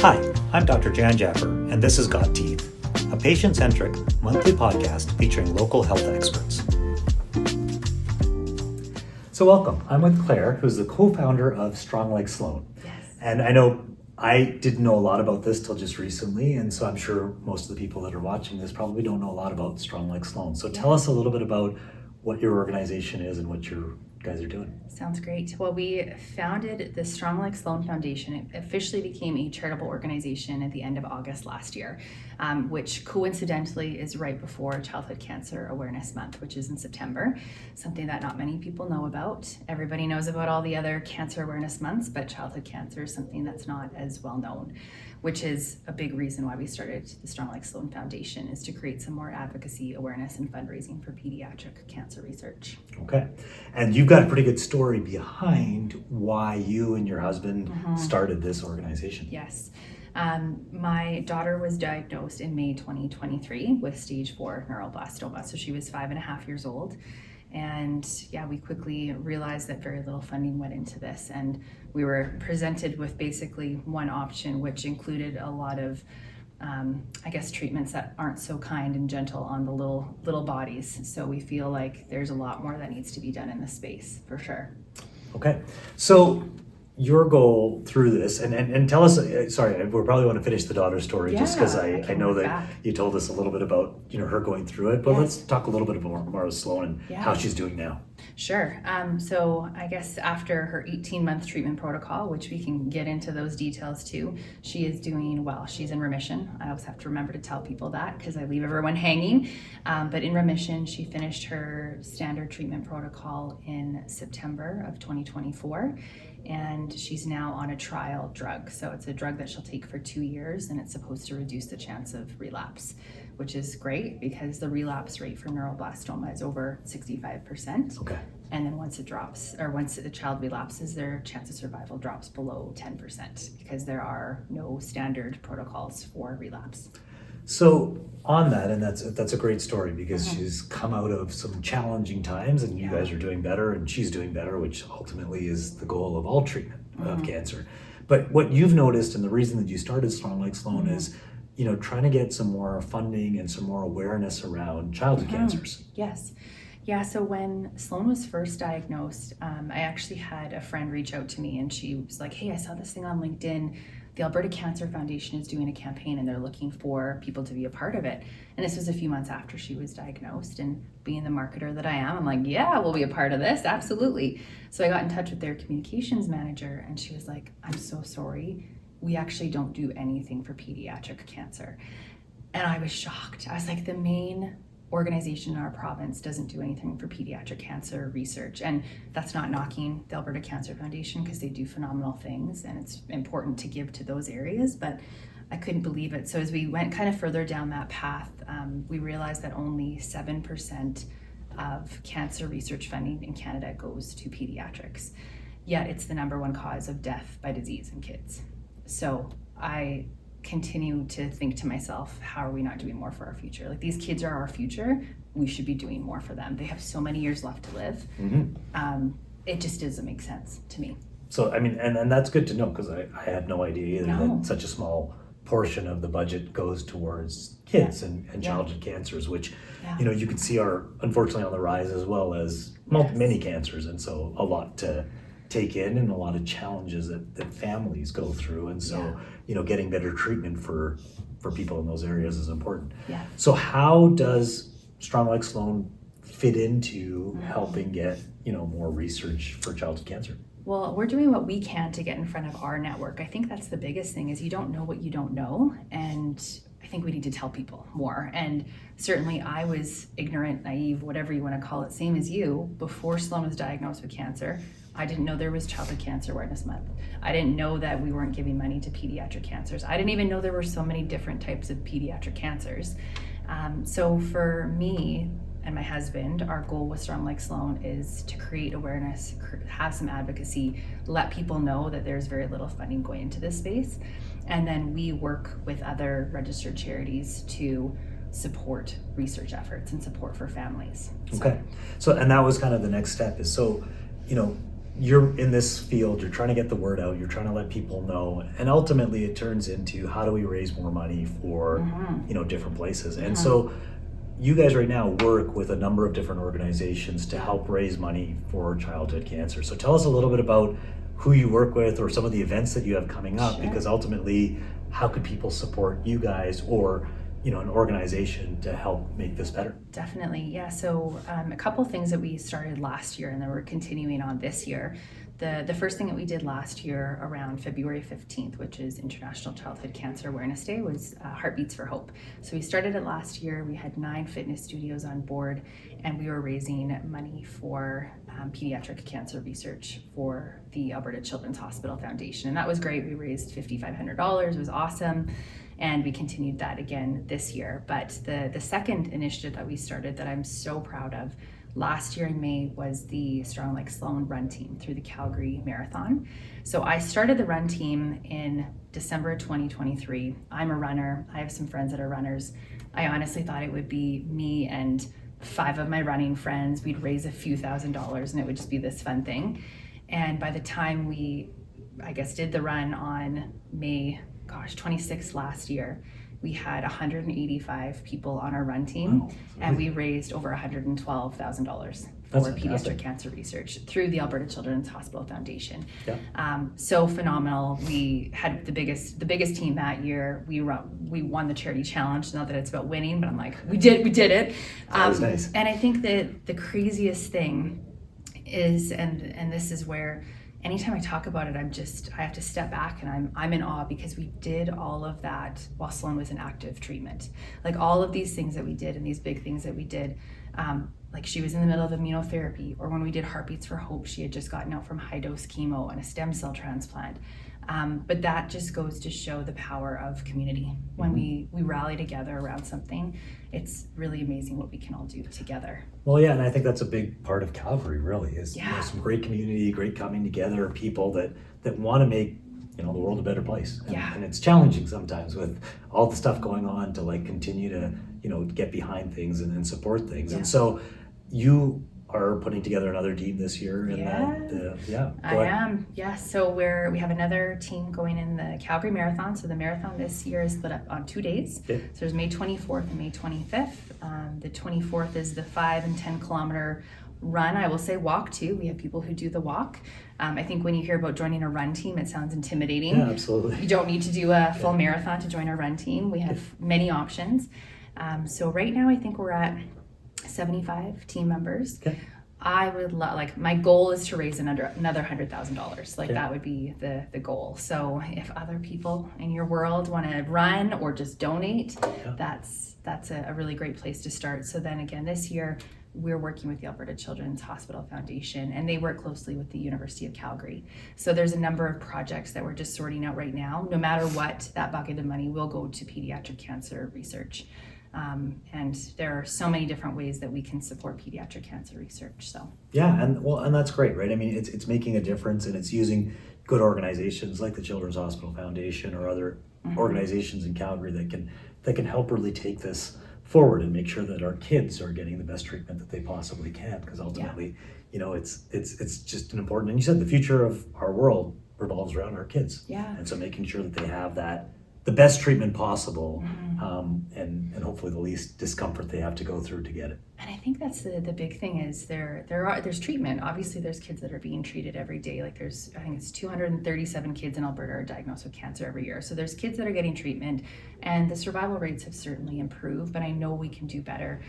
Hi, I'm Dr. Jan Jaffer, and this is Got Teeth, a patient-centric monthly podcast featuring local health experts. So welcome. I'm with Claire, who's the co-founder of Strong Like Sloane. Yes. And I know I didn't know a lot about this till just recently, and so I'm sure most of the people that are watching this probably don't know a lot about Strong Like Sloane. So tell us a little bit about what your organization is and what you guys are doing. Sounds great. Well, we founded the Strong Like Sloane Foundation. It officially became a charitable organization at the end of August last year, which coincidentally is right before Childhood Cancer Awareness Month, which is in September, something that not many people know about. Everybody knows about all the other cancer awareness months, but childhood cancer is something that's not as well known, which is a big reason why we started the Strong Like Sloane Foundation, is to create some more advocacy, awareness, and fundraising for pediatric cancer research. Okay. And you've got a pretty good story behind why you and your husband started this organization. Yes. My daughter was diagnosed in May 2023 with stage 4 neuroblastoma. So she was 5.5 years old. And we quickly realized that very little funding went into this. And we were presented with basically one option, which included a lot of, treatments that aren't so kind and gentle on the little bodies. So we feel like there's a lot more that needs to be done in this space, for sure. Okay. So your goal through this, and tell us, sorry, we probably want to finish the daughter story just because I know that you told us a little bit about, her going through it, but let's talk a little bit more of Sloane and how she's doing now. Sure. So I guess after her 18-month treatment protocol, which we can get into those details too, she is doing well. She's in remission. I always have to remember to tell people that because I leave everyone hanging. But in remission, she finished her standard treatment protocol in September of 2024. And she's now on a trial drug. So it's a drug that she'll take for 2 years, and it's supposed to reduce the chance of relapse, which is great because the relapse rate for neuroblastoma is over 65%. Okay. And then once it drops, or once the child relapses, their chance of survival drops below 10% because there are no standard protocols for relapse. So on that, and that's a great story because she's come out of some challenging times, and you guys are doing better, and she's doing better, which ultimately is the goal of all treatment of cancer. But what you've noticed, and the reason that you started Strong Like Sloane is, trying to get some more funding and some more awareness around childhood cancers. Yes. Yeah, so when Sloane was first diagnosed, I actually had a friend reach out to me, and she was like, hey, I saw this thing on LinkedIn. The Alberta Cancer Foundation is doing a campaign and they're looking for people to be a part of it. And this was a few months after she was diagnosed, and being the marketer that I am, I'm like, yeah, we'll be a part of this, absolutely. So I got in touch with their communications manager, and she was like, I'm so sorry, we actually don't do anything for pediatric cancer. And I was shocked. I was like, the main organization in our province doesn't do anything for pediatric cancer research, and that's not knocking the Alberta Cancer Foundation because they do phenomenal things and it's important to give to those areas, but I couldn't believe it. So as we went kind of further down that path, we realized that only 7% of cancer research funding in Canada goes to pediatrics, yet it's the number one cause of death by disease in kids. So I continue to think to myself, how are we not doing more for our future? Like, these kids are our future. We should be doing more for them. They have so many years left to live. It just doesn't make sense to me. So, I mean, and that's good to know because I had no idea either that such a small portion of the budget goes towards kids and childhood cancers, which, you can see are unfortunately on the rise, as well as many cancers. And so a lot to take in and a lot of challenges that families go through. And so, getting better treatment for people in those areas is important. Yeah. So how does Strong Like Sloane fit into helping get, more research for childhood cancer? Well, we're doing what we can to get in front of our network. I think that's the biggest thing, is you don't know what you don't know. And I think we need to tell people more. And certainly I was ignorant, naive, whatever you want to call it, same as you. Before Sloane was diagnosed with cancer, I didn't know there was Childhood Cancer Awareness Month. I didn't know that we weren't giving money to pediatric cancers. I didn't even know there were so many different types of pediatric cancers. So for me and my husband, our goal with Strong Like Sloane is to create awareness, have some advocacy, let people know that there's very little funding going into this space. And then we work with other registered charities to support research efforts and support for families. Okay. So, and that was kind of the next step is, so, you're in this field, you're trying to get the word out, you're trying to let people know, and ultimately it turns into how do we raise more money for different places. And so you guys right now work with a number of different organizations to help raise money for childhood cancer. So tell us a little bit about who you work with or some of the events that you have coming up, because ultimately how could people support you guys or an organization to help make this better? Definitely, yeah. So a couple things that we started last year and then we're continuing on this year. The first thing that we did last year around February 15th, which is International Childhood Cancer Awareness Day, was Heartbeats for Hope. So we started it last year. We had 9 fitness studios on board and we were raising money for pediatric cancer research for the Alberta Children's Hospital Foundation. And that was great. We raised $5,500. It was awesome. And we continued that again this year. But the second initiative that we started that I'm so proud of last year in May was the Strong Like Sloane run team through the Calgary Marathon. So I started the run team in December 2023. I'm a runner. I have some friends that are runners. I honestly thought it would be me and 5 of my running friends. We'd raise a few $1,000s and it would just be this fun thing. And by the time we, did the run on May 26th last year, we had 185 people on our run team, and we raised over $112,000 for pediatric cancer research through the Alberta Children's Hospital Foundation. So phenomenal. We had the biggest team that year. We won the charity challenge. Not that it's about winning, but I'm like, we did it. That was nice. And I think that the craziest thing is, and this is where anytime I talk about it, I have to step back and I'm in awe, because we did all of that while Sloane was in active treatment. Like all of these things that we did and these big things that we did, like she was in the middle of immunotherapy, or when we did Heartbeats for Hope, she had just gotten out from high dose chemo and a stem cell transplant. But that just goes to show the power of community. When we rally together around something, it's really amazing what we can all do together. Well, yeah, and I think that's a big part of Calgary, really, is some great community, great coming together, people that want to make the world a better place. And it's challenging sometimes with all the stuff going on to continue to get behind things and support things. And so you are putting together another team this year. I am. So we have another team going in the Calgary Marathon. So the marathon this year is split up on 2 days. So there's May 24th and May 25th. The 24th is the 5 and 10 kilometer run. I will say walk too. We have people who do the walk. I think when you hear about joining a run team, it sounds intimidating. Yeah, absolutely. You don't need to do a full marathon to join our run team. We have many options. So right now I think we're at 75 team members. I would my goal is to raise another $100,000. That would be the goal. So if other people in your world want to run or just donate, that's a really great place to start. So then again, this year we're working with the Alberta Children's Hospital Foundation, and they work closely with the University of Calgary. So there's a number of projects that we're just sorting out right now. No matter what, that bucket of money will go to pediatric cancer research. And there are so many different ways that we can support pediatric cancer research. So and that's great, right? I mean, it's making a difference, and it's using good organizations like the Children's Hospital Foundation or other organizations in Calgary that can help really take this forward and make sure that our kids are getting the best treatment that they possibly can. Because ultimately, it's just an important. And you said the future of our world revolves around our kids. And so making sure that they have the best treatment possible, and hopefully the least discomfort they have to go through to get it. And I think that's the big thing is there's treatment. Obviously there's kids that are being treated every day. I think it's 237 kids in Alberta are diagnosed with cancer every year. So there's kids that are getting treatment, and the survival rates have certainly improved, but I know we can do better.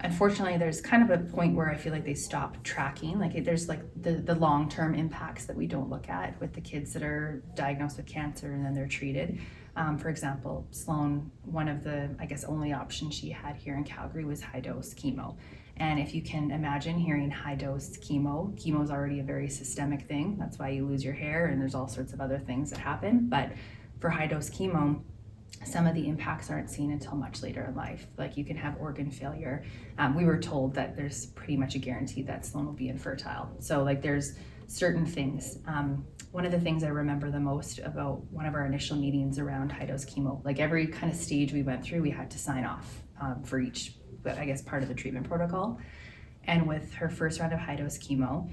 Unfortunately, there's kind of a point where I feel like they stop tracking. There's the long-term impacts that we don't look at with the kids that are diagnosed with cancer and then they're treated. For example, Sloane, one of the, only options she had here in Calgary was high-dose chemo. And if you can imagine hearing high-dose chemo is already a very systemic thing. That's why you lose your hair and there's all sorts of other things that happen. But for high-dose chemo, some of the impacts aren't seen until much later in life. You can have organ failure. We were told that there's pretty much a guarantee that Sloane will be infertile. So there's certain things. One of the things I remember the most about one of our initial meetings around high-dose chemo, every kind of stage we went through, we had to sign off for each, part of the treatment protocol. And with her first round of high-dose chemo,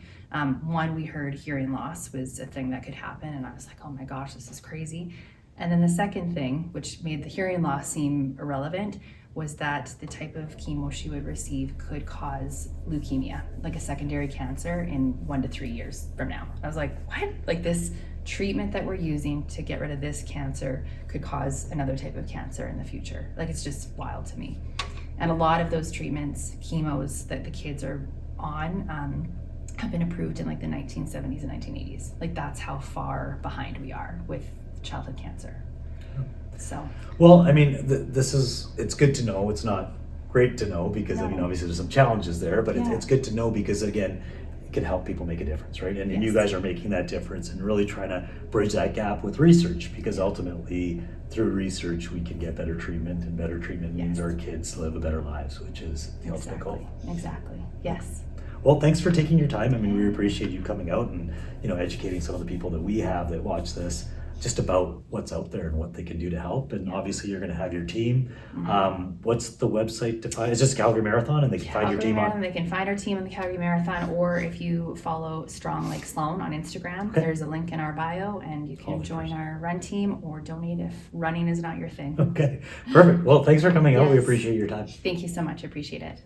one, we heard hearing loss was a thing that could happen, and I was like, oh my gosh, this is crazy. And then the second thing, which made the hearing loss seem irrelevant, was that the type of chemo she would receive could cause leukemia, like a secondary cancer, in 1 to 3 years from now. I was like, what? Like, this treatment that we're using to get rid of this cancer could cause another type of cancer in the future. Like, it's just wild to me. And a lot of those treatments, chemos that the kids are on, have been approved in like the 1970s and 1980s. Like, that's how far behind we are with childhood cancer. So. Well, I mean, it's good to know. It's not great to know because, I mean, obviously there's some challenges there, but it's good to know because, again, it can help people make a difference, right? And you guys are making that difference and really trying to bridge that gap with research, because ultimately through research we can get better treatment, and better treatment means our kids live a better lives, which is the ultimate goal. Exactly. Yes. Well, thanks for taking your time. I mean, we appreciate you coming out and, educating some of the people that we have that watch this just about what's out there and what they can do to help. And obviously you're going to have your team. What's the website to find? It's just Calgary Marathon, and they can find your team on? They can find our team on the Calgary Marathon, or if you follow Strong Like Sloane on Instagram, there's a link in our bio, and you can join our run team or donate if running is not your thing. Okay, perfect. Well, thanks for coming out. We appreciate your time. Thank you so much. I appreciate it.